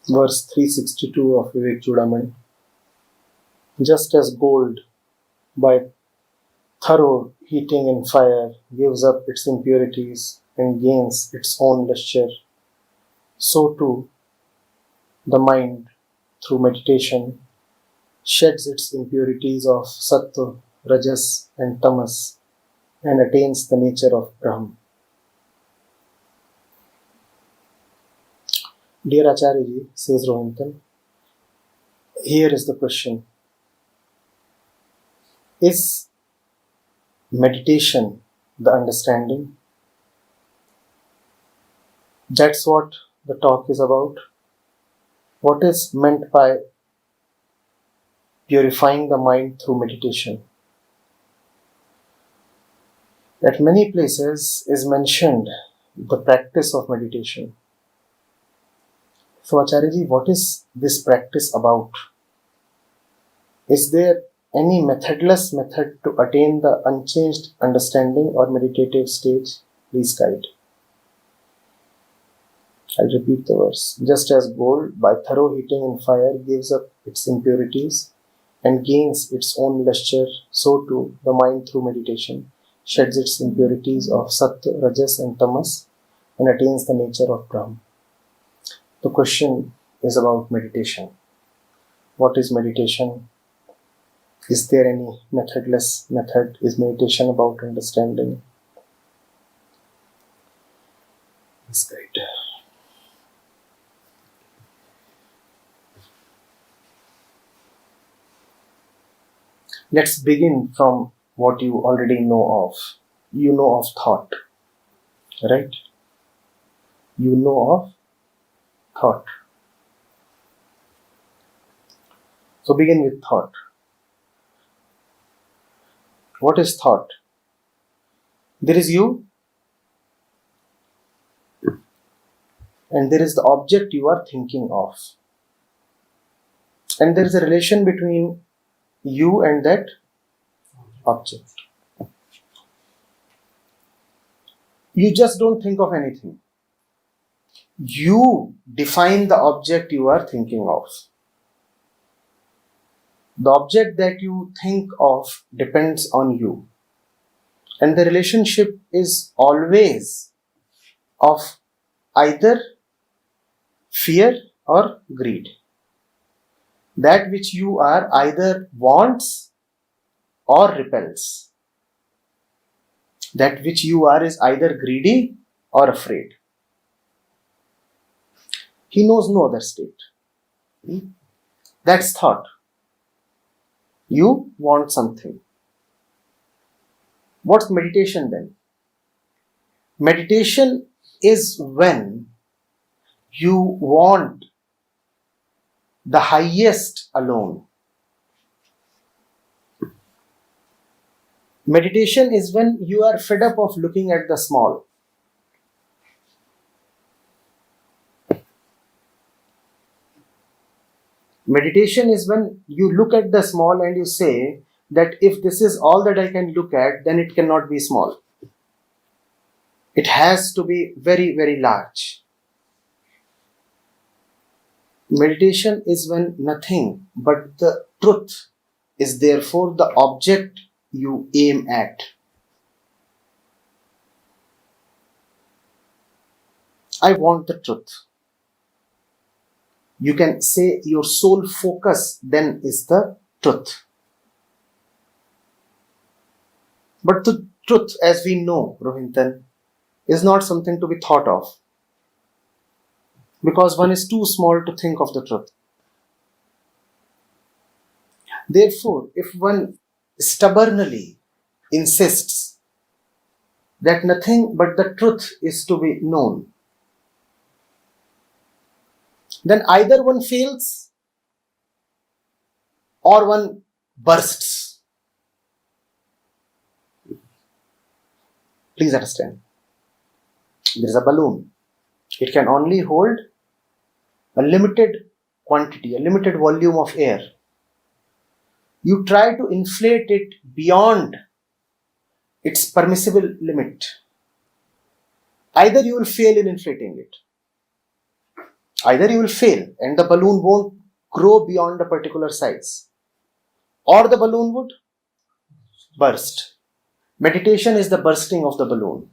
Verse 362 of Vivekachudamani. Just as gold, by thorough heating in fire, gives up its impurities and gains its own lustre, so too the mind, through meditation, sheds its impurities of sattva, rajas and tamas and attains the nature of Brahma. Dear Acharya ji, says Rohinton, here is the question. Is meditation the understanding? That's what the talk is about. What is meant by purifying the mind through meditation? At many places is mentioned the practice of meditation. So Acharyaji, what is this practice about? Is there any methodless method to attain the unchanged understanding or meditative stage? Please guide. I'll repeat the verse. Just as gold, by thorough heating in fire, gives up its impurities and gains its own lustre, so too the mind through meditation sheds its impurities of sattva, rajas and tamas and attains the nature of Brahma. The question is about meditation. What is meditation? Is there any methodless method? Is meditation about understanding? Please guide. Let's begin from what you already know of. You know of thought, right? You know of thought. So begin with thought. What is thought? There is you and there is the object you are thinking of. And there is a relation between you and that object. You just don't think of anything. You define the object you are thinking of. The object that you think of depends on you. And the relationship is always of either fear or greed. That which you are either wants or repels. That which you are is either greedy or afraid. He knows no other state. That's thought. You want something. What's meditation then? Meditation is when you want the highest alone. Meditation is when you are fed up of looking at the small. Meditation is when you look at the small and you say that if this is all that I can look at, then it cannot be small. It has to be very, very large. Meditation is when nothing but the truth is therefore the object you aim at. I want the truth. You can say your sole focus then is the truth. But the truth, as we know, Rohinton, is not something to be thought of. Because one is too small to think of the truth. Therefore, if one stubbornly insists that nothing but the truth is to be known, then either one fails or one bursts. Please understand. There is a balloon. It can only hold a limited quantity, a limited volume of air. You try to inflate it beyond its permissible limit. Either you will fail in inflating it, Either you will fail and the balloon won't grow beyond a particular size, or the balloon would burst. Meditation is the bursting of the balloon.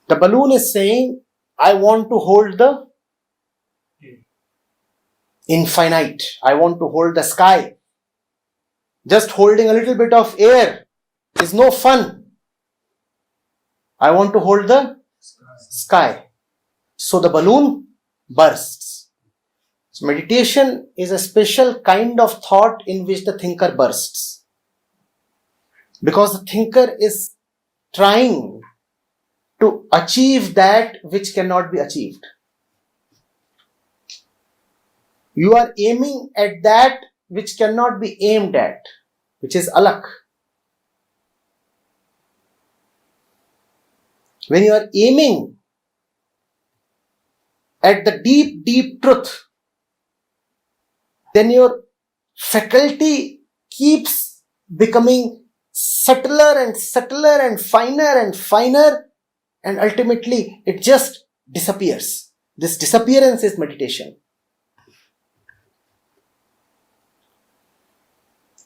The balloon is saying, I want to hold the infinite. I want to hold the sky. Just holding a little bit of air is no fun. I want to hold the sky. So the balloon bursts. So meditation is a special kind of thought in which the thinker bursts. Because the thinker is trying to achieve that which cannot be achieved. You are aiming at that which cannot be aimed at, which is alak. When you are aiming at the deep, deep truth, then your faculty keeps becoming subtler and subtler and finer, and ultimately it just disappears. This disappearance is meditation.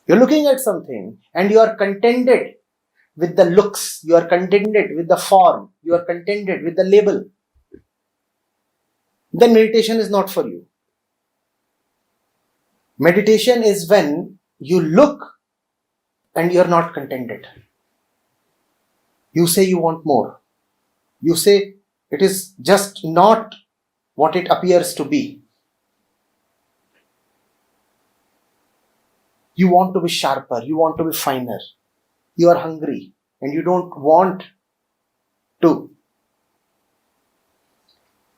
You're looking at something and you are contented with the looks, you are contented with the form, you are contented with the label. Then meditation is not for you. Meditation is when you look and you are not contented. You say you want more. You say it is just not what it appears to be. You want to be sharper, you want to be finer. You are hungry and you don't want to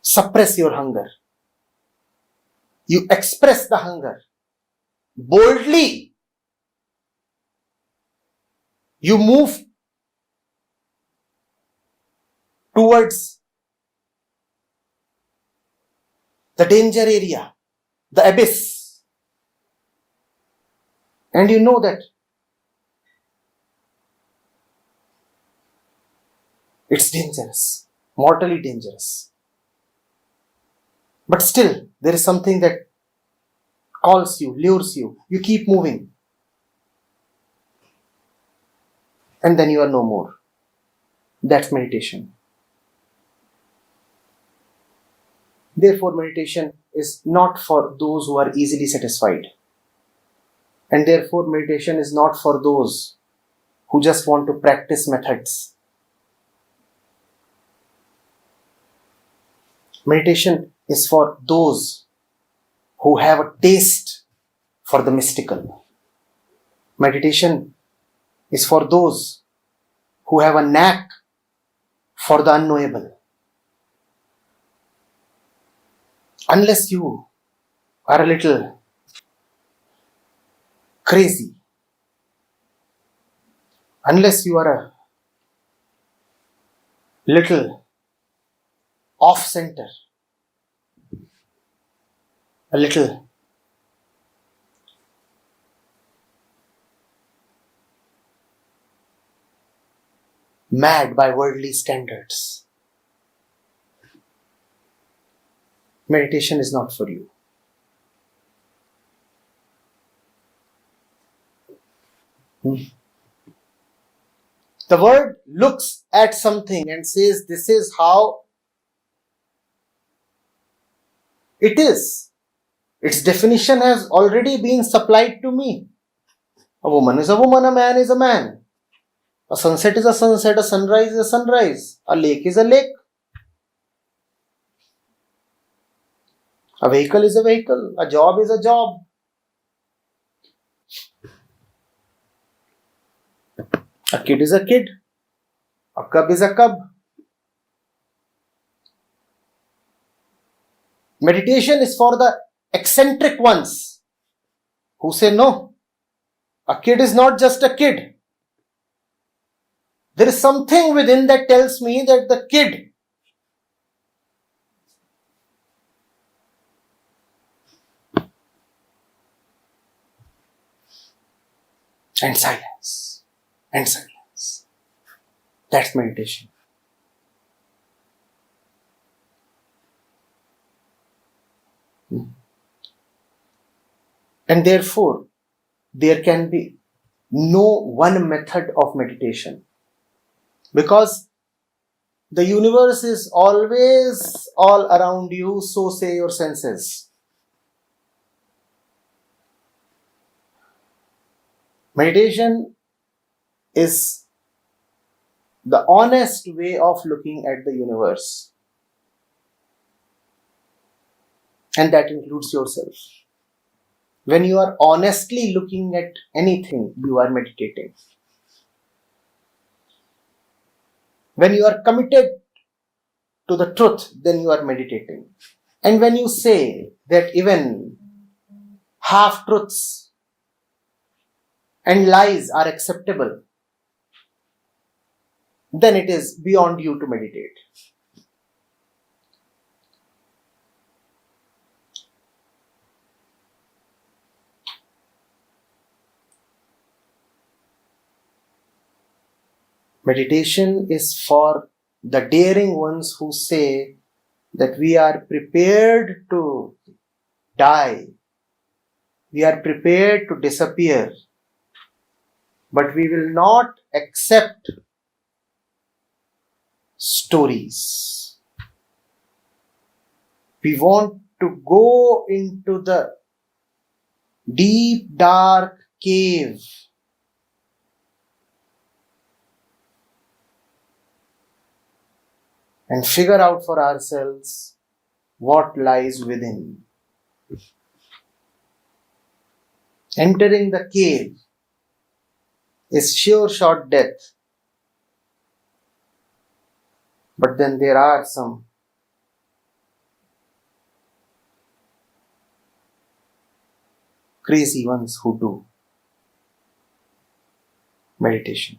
suppress your hunger. You express the hunger boldly. You move towards the danger area, the abyss. And you know that it's dangerous, mortally dangerous. But still, there is something that calls you, lures you. You keep moving. And then you are no more. That's meditation. Therefore, meditation is not for those who are easily satisfied. And therefore, meditation is not for those who just want to practice methods. Meditation is for those who have a taste for the mystical. Meditation is for those who have a knack for the unknowable. Unless you are a little crazy, unless you are a little off-center, a little mad by worldly standards, meditation is not for you. The word looks at something and says, this is how it is. Its definition has already been supplied to me. A woman is a woman, a man is a man. A sunset is a sunset, a sunrise is a sunrise. A lake is a lake. A vehicle is a vehicle. A job is a job. A kid is a kid. A cub is a cub. Meditation is for the eccentric ones who say, no, a kid is not just a kid. There is something within that tells me that the kid and silence. And silence. That's meditation. And therefore, there can be no one method of meditation, because the universe is always all around you, so say your senses. Meditation is the honest way of looking at the universe, and that includes yourself. When you are honestly looking at anything, you are meditating. When you are committed to the truth, then you are meditating. And when you say that even half truths and lies are acceptable, then it is beyond you to meditate. Meditation is for the daring ones who say that we are prepared to die, we are prepared to disappear, but we will not accept stories. We want to go into the deep, dark cave and figure out for ourselves what lies within. Entering the cave is sure shot death, but then there are some crazy ones who do meditation.